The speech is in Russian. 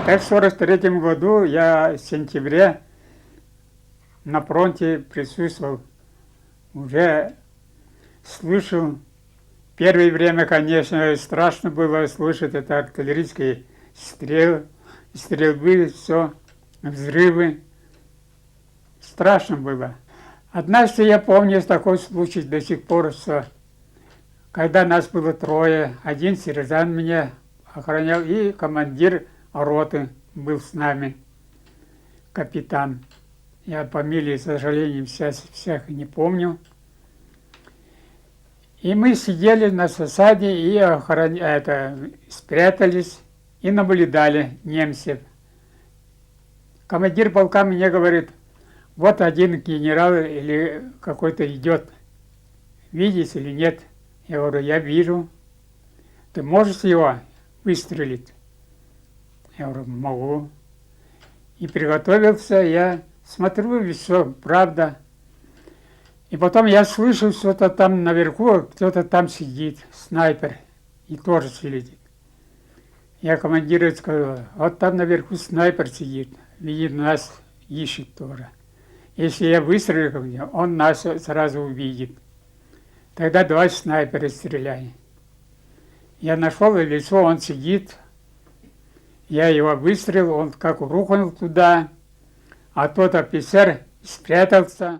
Так в 1943 году я в сентябре на фронте присутствовал. Уже слышал. Первое время, конечно, страшно было слышать это артиллерийские стрельбы, все, взрывы. Страшно было. Однажды я помню такой случай до сих пор, что когда нас было трое, один сержант меня охранял и командир роты был с нами, капитан. Я фамилии, к сожалению, всех не помню. И мы сидели на засаде и спрятались и наблюдали немцев. Командир полка мне говорит: вот один генерал или какой-то идет. Видите или нет? Я говорю: я вижу. Ты можешь его выстрелить? Я говорю: могу. И приготовился, я смотрю, все, правда. И потом я слышу, что-то там наверху, кто-то там сидит, снайпер, и тоже следит. Я командиру сказал: вот там наверху снайпер сидит, видит, нас ищет тоже. Если я выстрелю, он нас сразу увидит. Тогда два снайпера стреляй. Я нашел лицо, он сидит. Я его выстрелил, он как рухнул туда, а тот офицер спрятался.